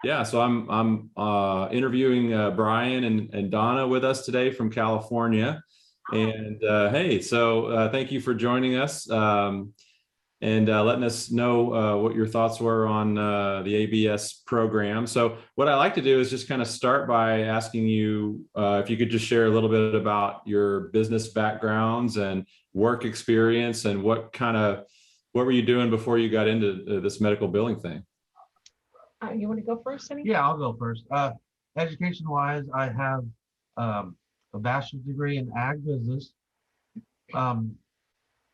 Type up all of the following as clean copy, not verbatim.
Yeah, so I'm interviewing Brian and Donna with us today from California. And hey, so thank you for joining us and letting us know what your thoughts were on the ABS program. So what I like to do is just kind of start by asking you if you could just share a little bit about your business backgrounds and work experience and what were you doing before you got into this medical billing thing? You want to go first, Sunny? Yeah, I'll go first. Education-wise, I have a bachelor's degree in ag business. Um,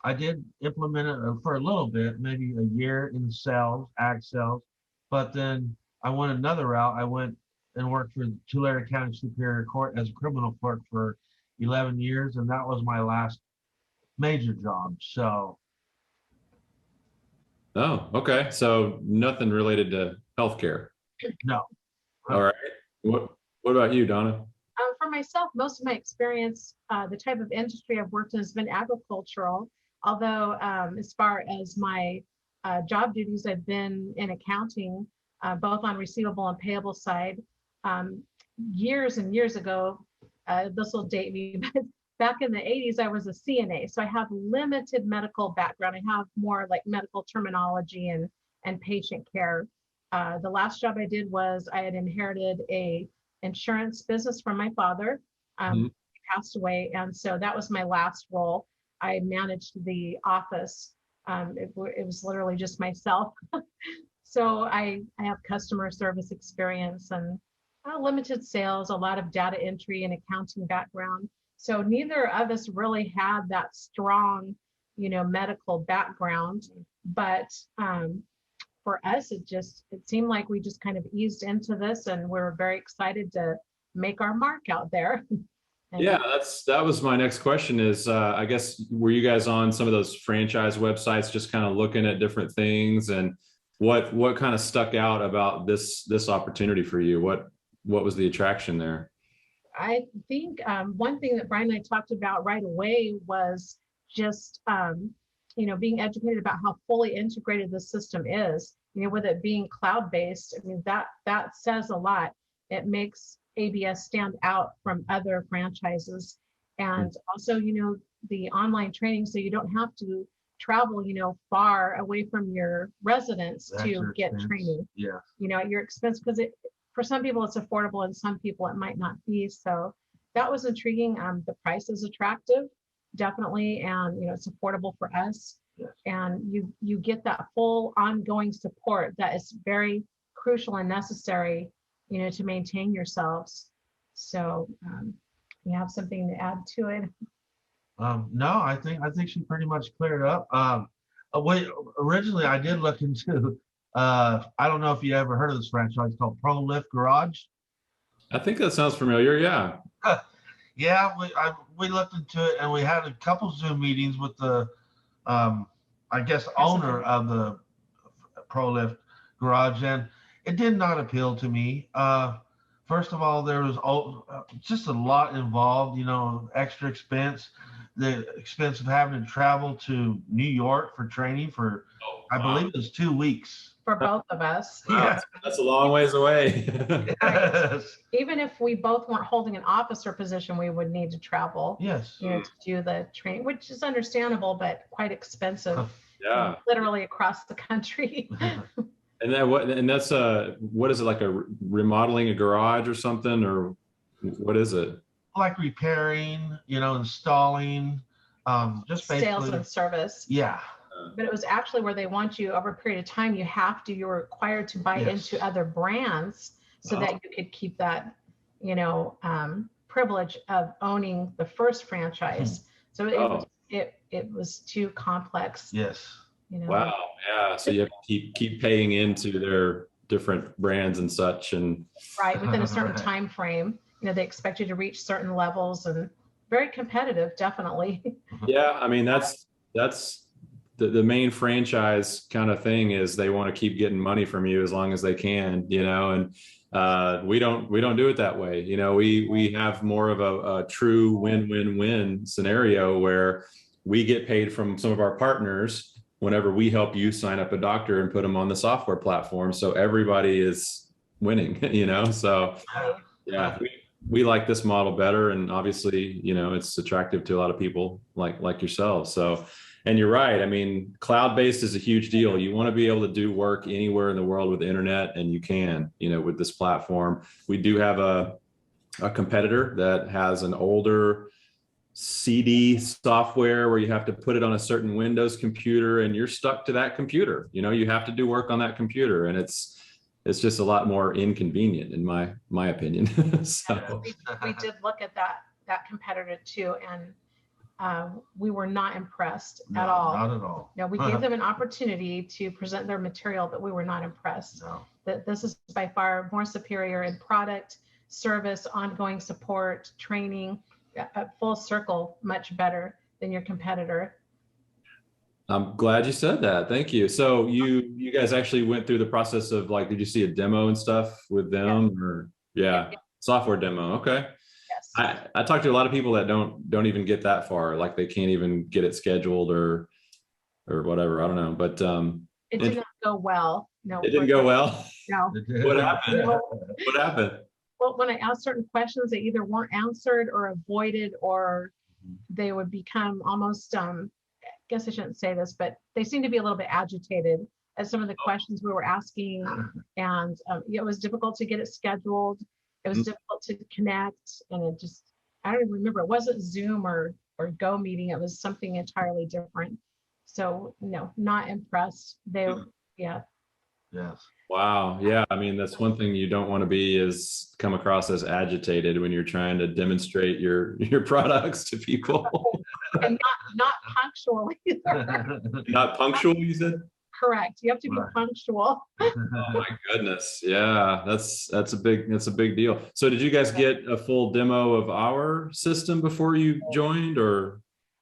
I did implement it for a little bit, maybe a year in sales, ag sales, but then I went another route. I went and worked for Tulare County Superior Court as a criminal clerk for 11 years, and that was my last major job. So, Oh, okay. So nothing related to healthcare. no. All right. What about you, Donna? For myself, most of my experience, the type of industry I've worked in has been agricultural. Although, as far as my job duties, I've been in accounting, both on receivable and payable side. Years and years ago, this will date me, but back in the 80s, I was a CNA. So I have limited medical background. I have more like medical terminology and patient care. The last job I did was I had inherited a insurance business from my father. Mhm. He passed away, and so that was my last role. I managed the office. It was literally just myself. So I have customer service experience and limited sales, a lot of data entry and accounting background. So neither of us really had that strong, medical background, but for us, it seemed like we just kind of eased into this, and we're very excited to make our mark out there. Yeah, that was my next question is I guess were you guys on some of those franchise websites just kind of looking at different things and what kind of stuck out about this opportunity for you? What was the attraction there? I think one thing that Brian and I talked about right away was just being educated about how fully integrated the system is. With it being cloud-based, I mean that says a lot. It makes ABS stand out from other franchises, and also the online training, so you don't have to travel far away from your residence to get training. Yeah. At your expense, because for some people it's affordable and some people it might not be. So that was intriguing. The price is attractive, definitely, and it's affordable for us. Yes. And you get that full ongoing support that is very crucial and necessary, to maintain yourselves. So you have something to add to it? No, I think she pretty much cleared up. Originally I did look into I don't know if you ever heard of this franchise called Pro Lift Garage. I think that sounds familiar. Yeah. Yeah, we looked into it and we had a couple Zoom meetings with the I guess owner of the Pro Lift Garage, and it did not appeal to me. First of all, there was just a lot involved, extra expense, the expense of having to travel to New York for training for, I believe it was 2 weeks. For both of us. Wow, Yeah. that's a long ways away. Yes. Even if we both weren't holding an officer position, we would need to travel, Yes. to do the training, which is understandable, but quite expensive. Yeah. Literally across the country. And then that's what is it, like a remodeling a garage or something, or what is it? Like repairing, installing, just basically Sales and service. Yeah. But it was actually where they want you over a period of time, you're required to buy into other brands so that you could keep that, privilege of owning the first franchise. So it was too complex. Yes. Wow. Yeah. So you have to keep paying into their different brands and such, and right within a certain time frame. They expect you to reach certain levels, and very competitive, definitely. Yeah, I mean that's the main franchise kind of thing is they want to keep getting money from you as long as they can, and we don't do it that way. We have more of a true win-win-win scenario where we get paid from some of our partners whenever we help you sign up a doctor and put them on the software platform. So everybody is winning, so yeah, we like this model better, and obviously, it's attractive to a lot of people like yourselves. So, and you're right. I mean, cloud-based is a huge deal. You want to be able to do work anywhere in the world with the internet, and you can, with this platform. We do have a competitor that has an older CD software where you have to put it on a certain Windows computer, and you're stuck to that computer. You have to do work on that computer, and it's just a lot more inconvenient in my opinion. So we did look at that competitor too, and we were not impressed at all. Not at all. No, we gave them an opportunity to present their material, but we were not impressed. No. That this is by far more superior in product, service, ongoing support, training, a full circle, much better than your competitor. I'm glad you said that. Thank you. So you guys actually went through the process of, like, did you see a demo and stuff with them? Yes. Or software demo? Okay. Yes. I talk to a lot of people that don't even get that far, like they can't even get it scheduled or whatever. I don't know, but it did not go well. No, it didn't go well. No. What happened? No. What happened? Well, when I asked certain questions, they either weren't answered or avoided, or they would become almost, I guess I shouldn't say this, but they seemed to be a little bit agitated at some of the questions we were asking. And it was difficult to get it scheduled. It was difficult to connect. And I don't even remember. It wasn't Zoom or Go meeting. It was something entirely different. So no, not impressed. Yeah. Yes. Wow. Yeah. I mean, that's one thing you don't want to be, is come across as agitated when you're trying to demonstrate your products to people. And not punctual either. Not punctual, you said? Correct. You have to be punctual. Oh my goodness. Yeah, that's a big deal. So did you guys get a full demo of our system before you joined, or?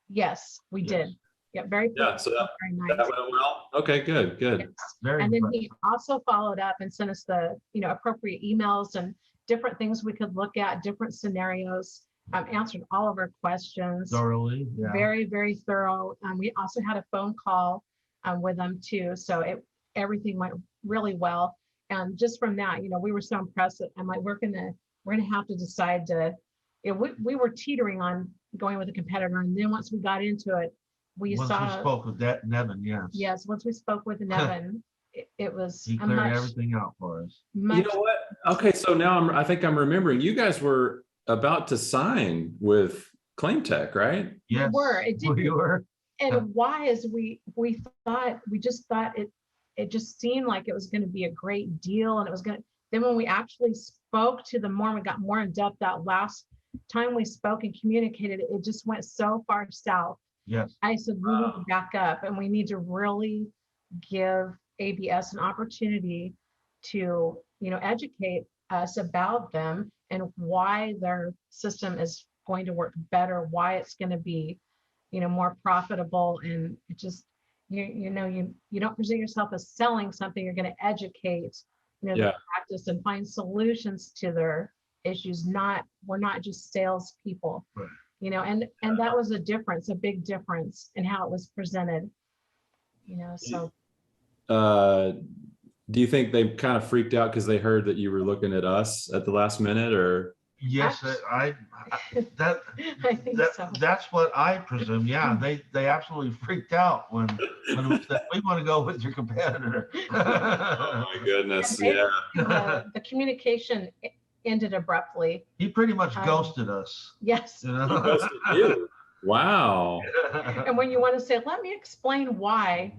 Yes, we did. Yeah, very so very nice. that went well. Okay, good. Yes. And then he also followed up and sent us the appropriate emails and different things we could look at, different scenarios. Answered all of our questions thoroughly. Yeah. Very, very thorough. We also had a phone call with them too, so everything went really well. And just from that, we were so impressed. I'm like, we're gonna have to decide to. We were teetering on going with a competitor, and then once we got into it, we spoke with Nevin. Yes, once we spoke with Nevin, it was. He cleared everything out for us. You know what? Okay, so now I think I'm remembering. You guys were about to sign with Claimtek, right? Yes, we were. And why is we just thought it just seemed like it was going to be a great deal, and it was going to. Then when we actually spoke to them more, and we got more in depth that last time we spoke and communicated, it just went so far south. Yes. I said we need to back up, and we need to really give ABS an opportunity to educate us about them and why their system is going to work better, why it's going to be more profitable. And it just you don't present yourself as selling something. You're going to educate the practice and find solutions to their issues. We're not just salespeople. Right. And that was a big difference in how it was presented. So do you think they kind of freaked out because they heard that you were looking at us at the last minute, or? Yes, I think so. That's what I presume. Yeah, they absolutely freaked out when we said, we want to go with your competitor. Oh my goodness. The communication ended abruptly. He pretty much ghosted us. Yes. Ghosted you. Wow. And when you want to say, let me explain why,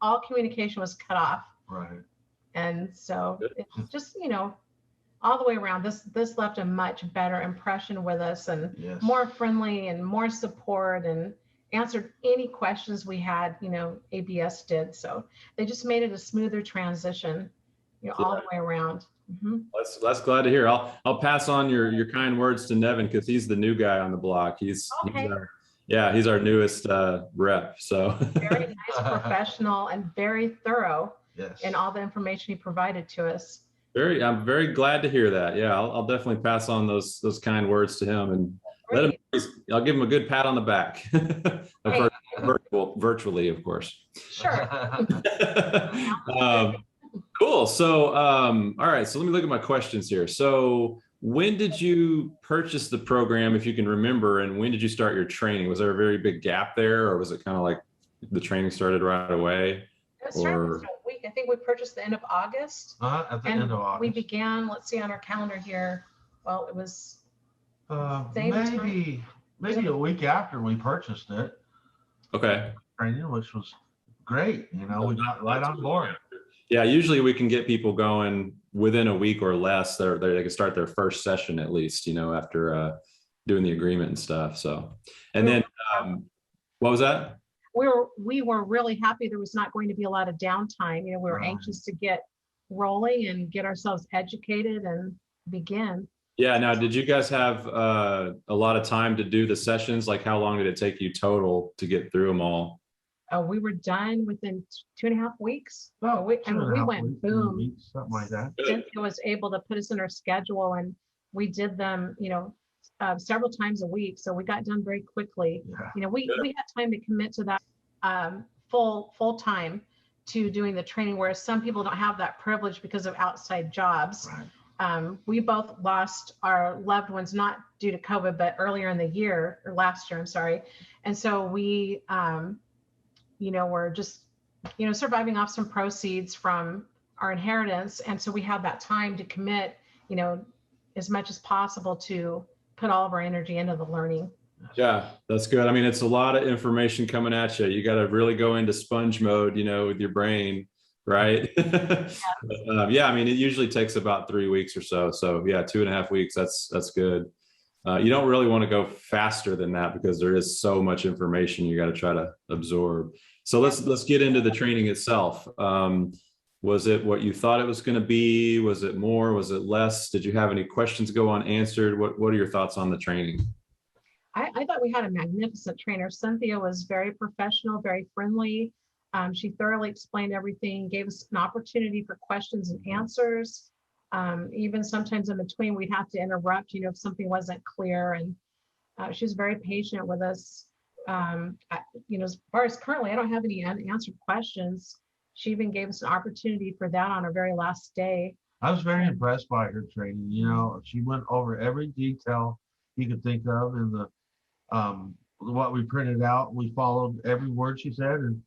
all communication was cut off. Right. And so it's just, all the way around, this left a much better impression with us, and more friendly and more support, and answered any questions we had, ABS did. So they just made it a smoother transition, all the way around. Mm-hmm. That's glad to hear. I'll pass on your kind words to Nevin, because he's the new guy on the block. He's our newest rep. So very nice, professional, and very thorough in all the information he provided to us. I'm very glad to hear that. Yeah, I'll definitely pass on those kind words to him, and I'll give him a good pat on the back. Virtually, of course. Sure. Cool. So, all right. So let me look at my questions here. So when did you purchase the program, if you can remember, and when did you start your training? Was there a very big gap there, or was it kind of like the training started right away? It started Or within a week. I think we purchased the end of August. At the And end of August. we began, let's see on our calendar here. Well, it was same time. Maybe a week after we purchased it, okay. training, which was great. You know, we got right on board. Yeah, usually we can get people going within a week or less. They can start their first session at least, you know, after doing the agreement and stuff. So, and then what was that? We were really happy there was not going to be a lot of downtime. You know, we were anxious to get rolling and get ourselves educated and begin. Yeah. Now, did you guys have a lot of time to do the sessions? Like, how long did it take you total to get through them all? We were done within 2.5 weeks. Well, we 2.5 went weeks, boom. weeks, something like that. Cynthia was able to put us in our schedule, and we did them, you know, several times a week. So we got done very quickly. Yeah. You know, we had time to commit to that full time to doing the training, whereas some people don't have that privilege because of outside jobs. Right. We both lost our loved ones, not due to COVID, but earlier in the year, or last year, I'm sorry. And so we, you know, we're just, you know, surviving off some proceeds from our inheritance. And so we have that time to commit, you know, as much as possible to put all of our energy into the learning. Yeah, that's good. I mean, it's a lot of information coming at you. You got to really go into sponge mode, you know, with your brain, right? Yeah, I mean, it usually takes about 3 weeks or so. So yeah, 2.5 weeks, that's good. You don't really want to go faster than that because there is so much information you got to try to absorb. So let's get into the training itself. Was it what you thought it was going to be? Was it more? Was it less? Did you have any questions go unanswered? What are your thoughts on the training? I thought we had a magnificent trainer. Cynthia was very professional, very friendly. She thoroughly explained everything, gave us an opportunity for questions and answers. Even sometimes in between, we'd have to interrupt, you know, if something wasn't clear. And she was very patient with us. You know, as far as currently, I don't have any unanswered questions. She even gave us an opportunity for that on our very last day. I was very impressed by her training. You know, she went over every detail you could think of in the what we printed out. We followed every word she said, and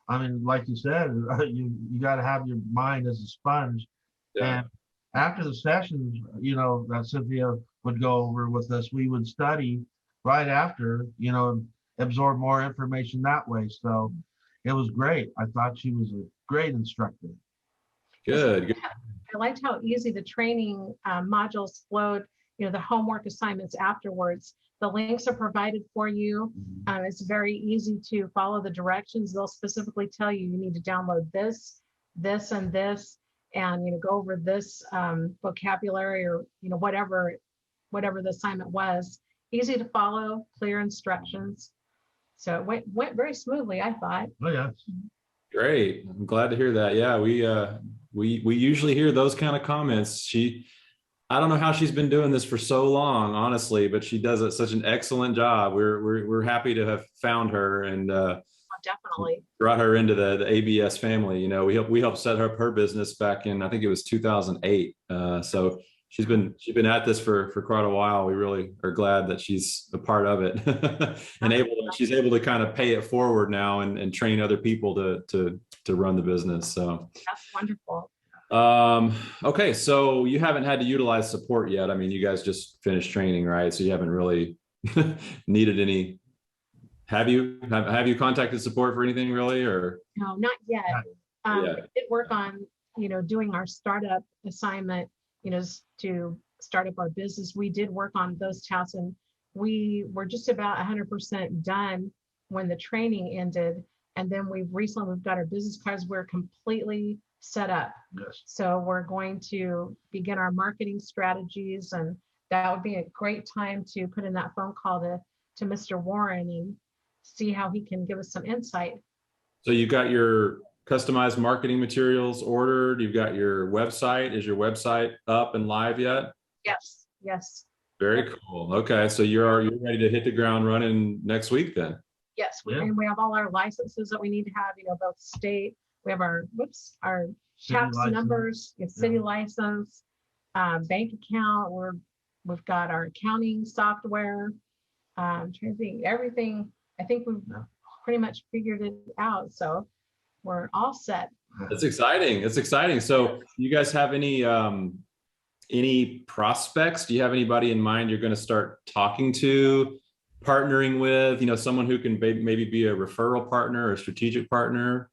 I mean, like you said, you got to have your mind as a sponge. Yeah. And after the sessions, you know, that Cynthia would go over with us, we would study right after, you know, absorb more information that way. So it was great. I thought she was a great instructor. Good. I liked how easy the training modules flowed, you know, the homework assignments afterwards. The links are provided for you. It's very easy to follow the directions. They'll specifically tell you, you need to download this, this, and this, and, you know, go over this vocabulary, or, you know, whatever the assignment was. Easy to follow, clear instructions. So it went very smoothly, I thought. Oh yeah. Great. I'm glad to hear that. Yeah, we usually hear those kind of comments. I don't know how she's been doing this for so long, honestly, but she does such an excellent job. We're happy to have found her and Definitely brought her into the ABS family. You know, we helped set up her business back in, I think it was 2008. So she's been at this for quite a while. We really are glad that she's a part of it and she's able to kind of pay it forward now and train other people to run the business. So that's wonderful. Okay, so you haven't had to utilize support yet. I mean, you guys just finished training, right? So you haven't really needed any. Have you contacted support for anything really, or? No, not yet. We did work on, you know, doing our startup assignment, you know, to start up our business. We did work on those tasks, and we were just about 100% done when the training ended. And then we've got our business cards. We're completely set up. Yes. So we're going to begin our marketing strategies, and that would be a great time to put in that phone call to Mr. Warren and see how he can give us some insight. So you got your customized marketing materials ordered. You've got your website. Is your website up and live yet? Yes. Very cool. Okay, so you're ready to hit the ground running next week then? Yes, and we have all our licenses that we need to have, you know, both state. We have our tax license. numbers, city license, bank account. We've got our accounting software. Trying to think everything. I think we've pretty much figured it out. So we're all set. It's exciting. It's exciting. So you guys have any prospects? Do you have anybody in mind you're going to start talking to, partnering with, someone who can maybe be a referral partner or a strategic partner?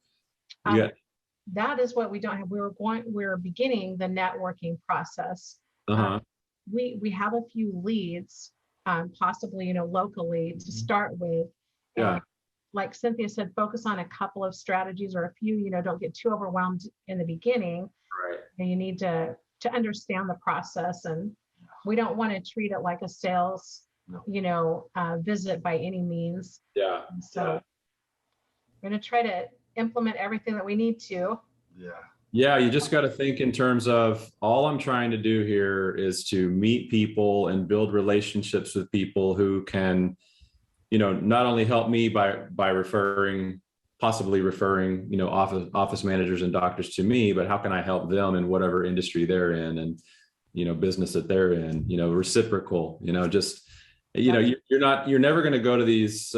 That is what we don't have. We're beginning the networking process. We have a few leads, possibly, locally to start with. Yeah. Like Cynthia said, focus on a couple of strategies or a few, don't get too overwhelmed in the beginning. Right. And you need to understand the process, and we don't want to treat it like a sales, visit by any means. Yeah. So we're going to try to implement everything that we need to. Yeah, you just got to think in terms of, all I'm trying to do here is to meet people and build relationships with people who can, not only help me by possibly referring, office managers and doctors to me, but how can I help them in whatever industry they're in and, business that they're in, reciprocal, you're never going to go to these,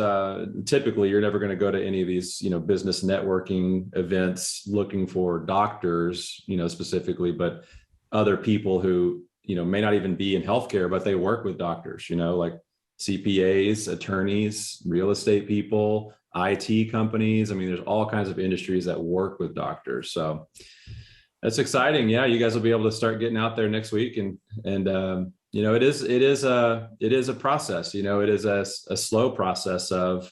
typically you're never going to go to any of these, business networking events looking for doctors, specifically, but other people who, may not even be in healthcare, but they work with doctors, like CPAs, attorneys, real estate people, IT companies. I mean, there's all kinds of industries that work with doctors. So that's exciting. Yeah, you guys will be able to start getting out there next week, and it is a process. It is a slow process of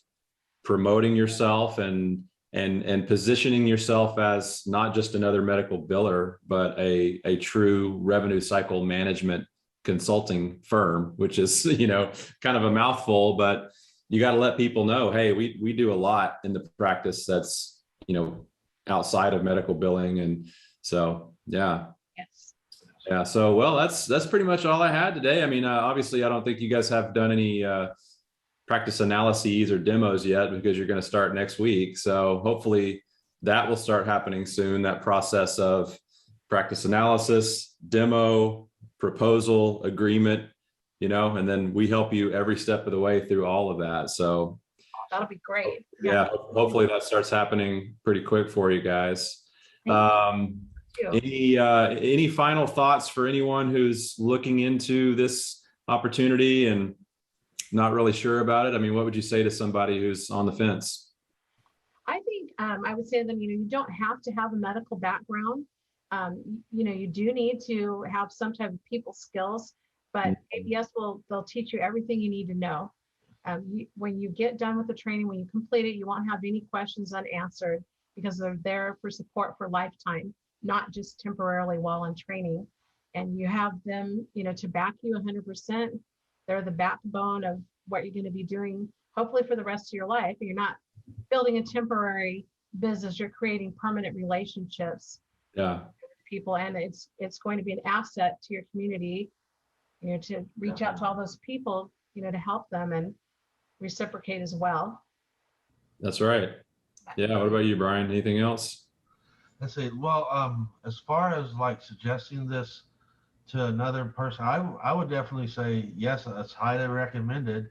promoting yourself and positioning yourself as not just another medical biller, but a true revenue cycle management consulting firm, which is kind of a mouthful, but you got to let people know, hey, we do a lot in the practice that's outside of medical billing. And so yeah. So well, that's pretty much all I had today. I mean, obviously I don't think you guys have done any practice analyses or demos yet, because you're going to start next week. So hopefully that will start happening soon, that process of practice analysis, demo, proposal, agreement, and then we help you every step of the way through all of that. So that'll be great. Yeah, hopefully that starts happening pretty quick for you guys. Any final thoughts for anyone who's looking into this opportunity and not really sure about it? I mean, what would you say to somebody who's on the fence? I think I would say to them, you don't have to have a medical background. You do need to have some type of people skills, but ABS they'll teach you everything you need to know. When you get done with the training, when you complete it, you won't have any questions unanswered, because they're there for support for lifetime, not just temporarily while in training. And you have them, to back you 100%. They're the backbone of what you're going to be doing, hopefully for the rest of your life. You're not building a temporary business, you're creating permanent relationships. Yeah. People, and it's going to be an asset to your community, to reach out to all those people, to help them and reciprocate as well. That's right. Yeah. What about you, Brian? Anything else? Let's see. Well, as far as like suggesting this to another person, I would definitely say yes, it's highly recommended,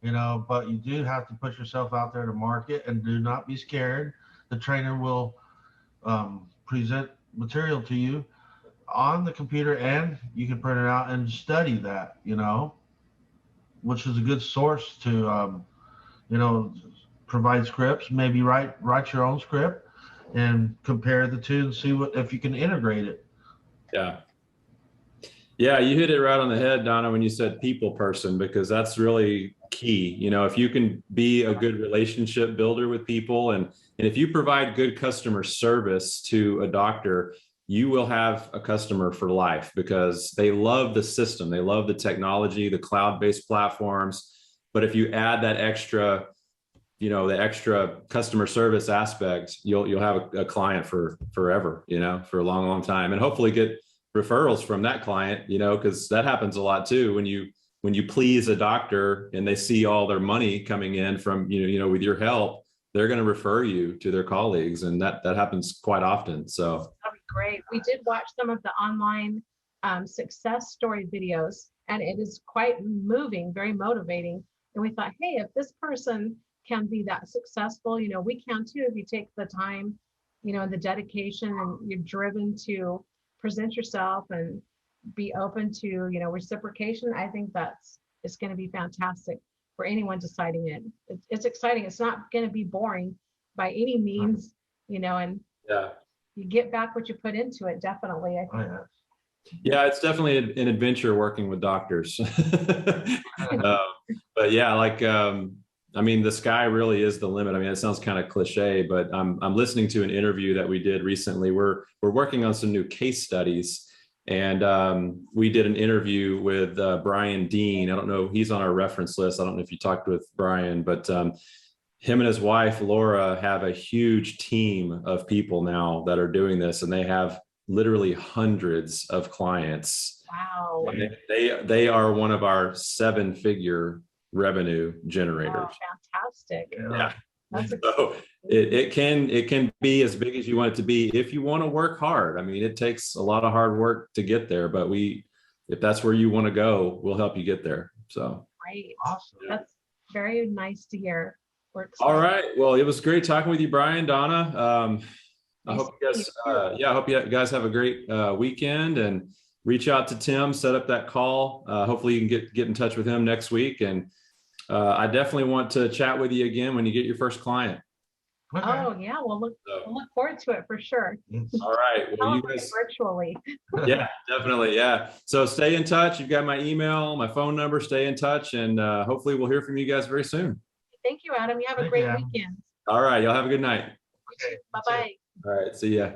but you do have to put yourself out there to market, and do not be scared. The trainer will present material to you on the computer, and you can print it out and study that, which is a good source to, provide scripts, maybe write your own script and compare the two and see if you can integrate it. Yeah, you hit it right on the head, Donna, when you said people person, because that's really key. If you can be a good relationship builder with people, and if you provide good customer service to a doctor, you will have a customer for life, because they love the system. They love the technology, the cloud-based platforms. But if you add that extra, the extra customer service aspect, you'll have a client for forever, for a long, long time, and hopefully get referrals from that client, because that happens a lot too. When you please a doctor and they see all their money coming in from, with your help, they're going to refer you to their colleagues, and that happens quite often. So that'd be great. We did watch some of the online success story videos, and it is quite moving, very motivating. And we thought, hey, if this person can be that successful, we can too, if you take the time, and the dedication, and you're driven to present yourself and be open to, reciprocation. I think it's going to be fantastic for anyone deciding it. It's exciting. It's not going to be boring by any means, and yeah. you get back what you put into it. Definitely. I think. Yeah, it's definitely an adventure working with doctors. But yeah, I mean, the sky really is the limit. I mean, it sounds kind of cliche, but I'm listening to an interview that we did recently. We're working on some new case studies, and we did an interview with Brian Dean. I don't know, he's on our reference list. I don't know if you talked with Brian, but him and his wife Laura have a huge team of people now that are doing this, and they have literally hundreds of clients. Wow. And they are one of our 7-figure revenue generators. Wow, fantastic. Yeah. That's So it can be as big as you want it to be if you want to work hard. I mean, it takes a lot of hard work to get there, but if that's where you want to go, we'll help you get there. So great. Awesome. That's very nice to hear. All right. Well, it was great talking with you, Brian, Donna. I hope you guys have a great weekend, and reach out to Tim, set up that call. Hopefully you can get in touch with him next week. And I definitely want to chat with you again when you get your first client. Okay. Oh yeah, we'll look forward to it for sure. All right. Well, you guys virtually. Yeah, definitely. Yeah. So stay in touch. You've got my email, my phone number. Stay in touch, and hopefully we'll hear from you guys very soon. Thank you, Adam. You have a great weekend. All right. Y'all have a good night. Okay. Bye-bye. All right. See ya.